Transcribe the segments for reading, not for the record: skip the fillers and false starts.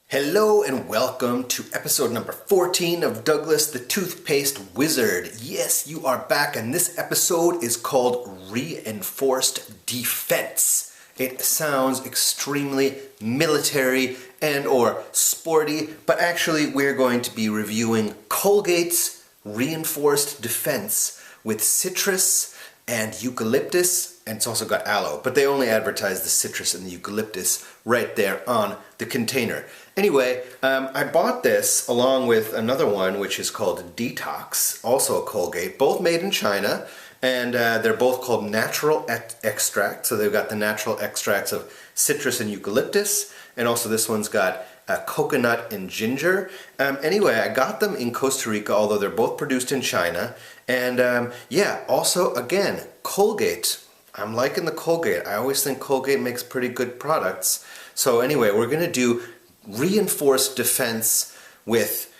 Hello and welcome to episode number 14 of Douglas the Toothpaste Wizard. Yes, you are back, and this episode is called Reinforced Defense. It sounds extremely military and or sporty, but actually we're going to be reviewing Colgate's Reinforced Defense with citrus and eucalyptus, and it's also got aloe, but they only advertise the citrus and the eucalyptus right there on the container. Anyway, I bought this along with another one which is called Detox, also a Colgate, both made in China, and they're both called natural extract, so they've got the natural extracts of citrus and eucalyptus, and also this one's got coconut and ginger. Anyway, I got them in Costa Rica, although they're both produced in China. And yeah, also again, Colgate. I'm liking the Colgate. I always think Colgate makes pretty good products. So anyway, we're going to do Reinforced Defense with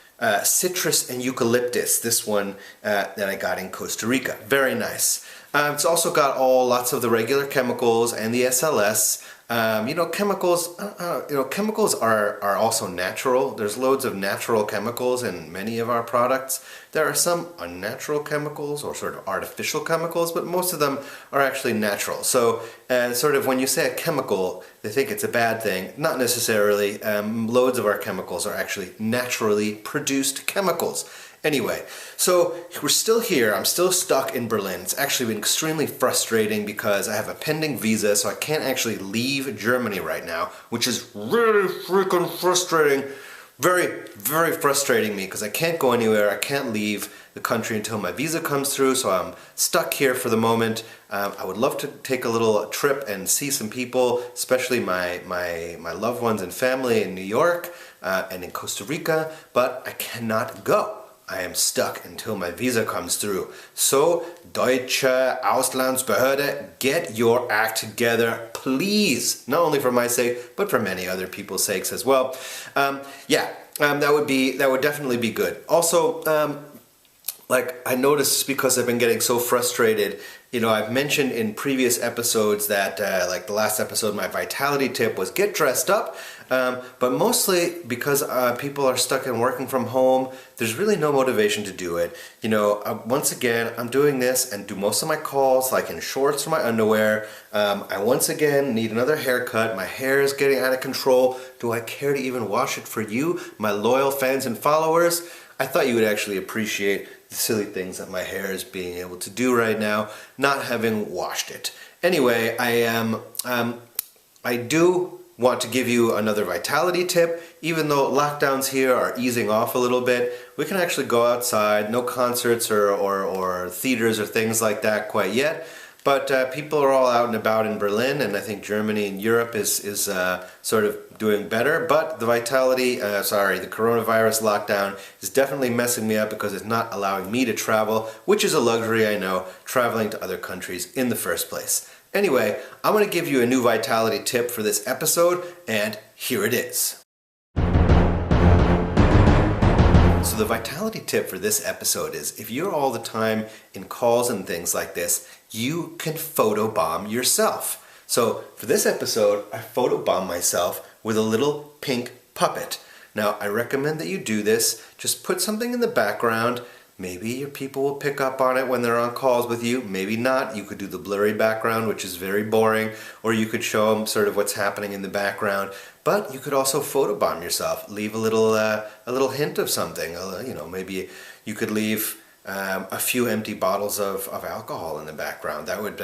citrus and eucalyptus. This one that I got in Costa Rica. Very nice. It's also got lots of the regular chemicals and the SLS. Chemicals are also natural. There's loads of natural chemicals in many of our products. There are some unnatural chemicals or sort of artificial chemicals, but most of them are actually natural. So sort of when you say a chemical, they think it's a bad thing. Not necessarily. Loads of our chemicals are actually naturally produced chemicals. Anyway, so we're still here. I'm still stuck in Berlin. It's actually been extremely frustrating because I have a pending visa, so I can't actually leave Germany right now, which is really freaking frustrating. Very, very frustrating me because I can't go anywhere. I can't leave the country until my visa comes through, so I'm stuck here for the moment. I would love to take a little trip and see some people, especially my loved ones and family in New York and in Costa Rica, but I cannot go. I am stuck until my visa comes through. So, Deutsche Auslandsbehörde, get your act together, please. Not only for my sake, but for many other people's sakes as well. That would definitely be good. Also, I noticed because I've been getting so frustrated. I've mentioned in previous episodes that, like the last episode, my vitality tip was get dressed up. But mostly because people are stuck and working from home, there's really no motivation to do it. Once again, I'm doing this and do most of my calls like in shorts or my underwear. I once again need another haircut. My hair is getting out of control. Do I care to even wash it for you, my loyal fans and followers? I thought you would actually appreciate the silly things that my hair is being able to do right now, not having washed it. Anyway, I do want to give you another vitality tip. Even though lockdowns here are easing off a little bit, we can actually go outside. No concerts or theaters or things like that quite yet. But people are all out and about in Berlin, and I think Germany and Europe is sort of doing better. But the the coronavirus lockdown is definitely messing me up because it's not allowing me to travel, which is a luxury, I know, traveling to other countries in the first place. Anyway, I'm going to give you a new vitality tip for this episode, and here it is. So the vitality tip for this episode is if you're all the time in calls and things like this, you can photobomb yourself. So for this episode, I photobomb myself with a little pink puppet. Now, I recommend that you do this. Just put something in the background. Maybe your people will pick up on it when they're on calls with you. Maybe not. You could do the blurry background, which is very boring, or you could show them sort of what's happening in the background. But you could also photobomb yourself. Leave a little hint of something. Maybe you could leave a few empty bottles of alcohol in the background. That would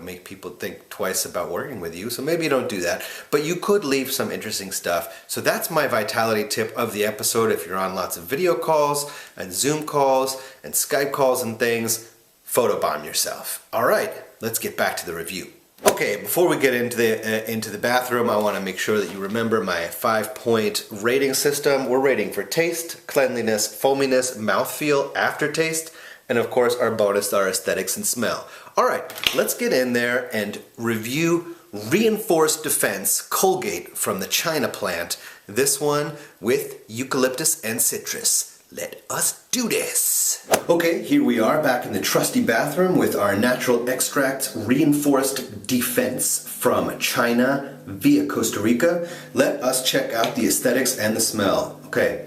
make people think twice about working with you. So maybe you don't do that, but you could leave some interesting stuff. So that's my vitality tip of the episode. If you're on lots of video calls and Zoom calls and Skype calls and things, photobomb yourself. All right, let's get back to the review. Okay, before we get into the bathroom, I want to make sure that you remember my 5-point rating system. We're rating for taste, cleanliness, foaminess, mouthfeel, aftertaste, and of course our bonus are aesthetics and smell. All right, let's get in there and review Reinforced Defense Colgate from the China plant. This one with eucalyptus and citrus. Let us do this. Okay, here we are back in the trusty bathroom with our natural extracts reinforced defense from China via Costa Rica. Let us check out the aesthetics and the smell. Okay,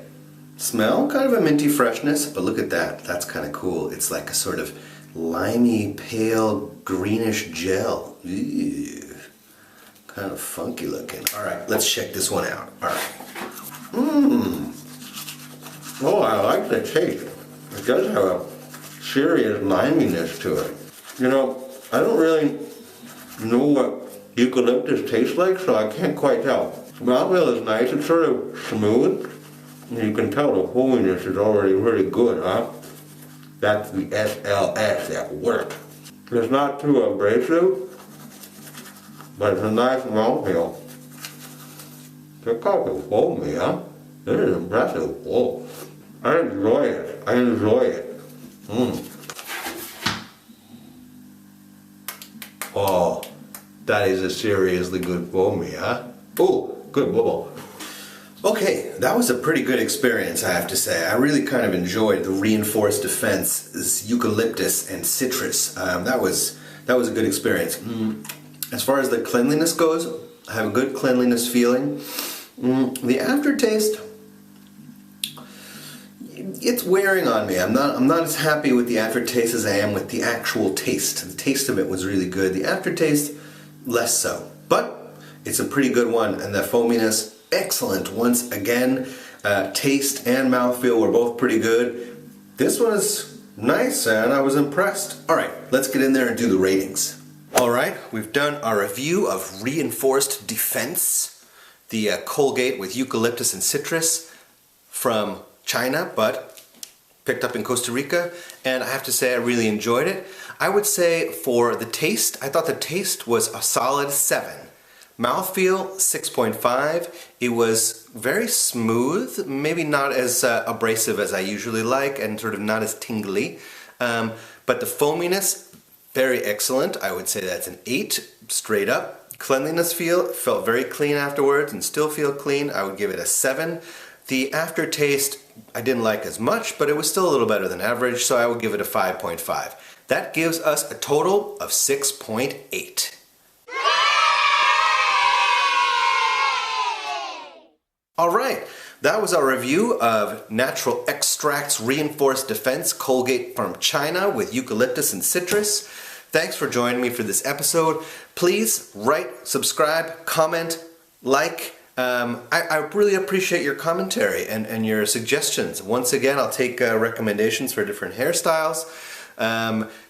smell, kind of a minty freshness, but look at that. That's kind of cool. It's like a sort of limey, pale, greenish gel. Ew. Kind of funky looking. All right, let's check this one out. All right. Oh, I like the taste. It does have a serious liminess to it. You know, I don't really know what eucalyptus tastes like, so I can't quite tell. The mouthfeel is nice. It's sort of smooth. And you can tell the hominess is already really good, huh? That's the SLS at work. It's not too abrasive, but it's a nice mouthfeel. It's kind of foamy, huh? This is impressive. Whoa. I enjoy it. I enjoy it. Oh, that is a seriously good foamy, huh? Oh, good bubble. Okay, that was a pretty good experience, I have to say. I really kind of enjoyed the reinforced defense, eucalyptus and citrus. That was a good experience. As far as the cleanliness goes, I have a good cleanliness feeling. The aftertaste, it's wearing on me. I'm not as happy with the aftertaste as I am with the actual taste. The taste of it was really good. The aftertaste, less so. But it's a pretty good one, and the foaminess, excellent once again. Taste and mouthfeel were both pretty good. This one is nice, and I was impressed. All right, let's get in there and do the ratings. All right, we've done our review of reinforced defense, the Colgate with eucalyptus and citrus from China, but picked up in Costa Rica, and I have to say I really enjoyed it. I would say for the taste, I thought the taste was a solid 7. Mouthfeel, 6.5. It was very smooth, maybe not as abrasive as I usually like, and sort of not as tingly. But the foaminess, very excellent. I would say that's an 8, straight up. Cleanliness felt very clean afterwards and still feel clean. I would give it a 7. The aftertaste, I didn't like as much, but it was still a little better than average, so I would give it a 5.5. That gives us a total of 6.8. All right, that was our review of Natural Extracts Reinforced Defense Colgate from China with eucalyptus and citrus. Thanks for joining me for this episode. Please write, subscribe, comment, like. I really appreciate your commentary and your suggestions. Once again, I'll take recommendations for different hairstyles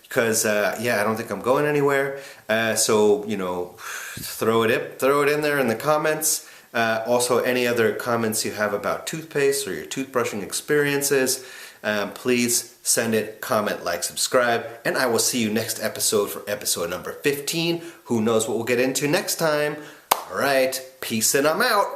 because I don't think I'm going anywhere. So, you know, throw it in there in the comments. Also, any other comments you have about toothpaste or your toothbrushing experiences, please send it, comment, like, subscribe, and I will see you next episode for episode number 15. Who knows what we'll get into next time? All right, peace and I'm out.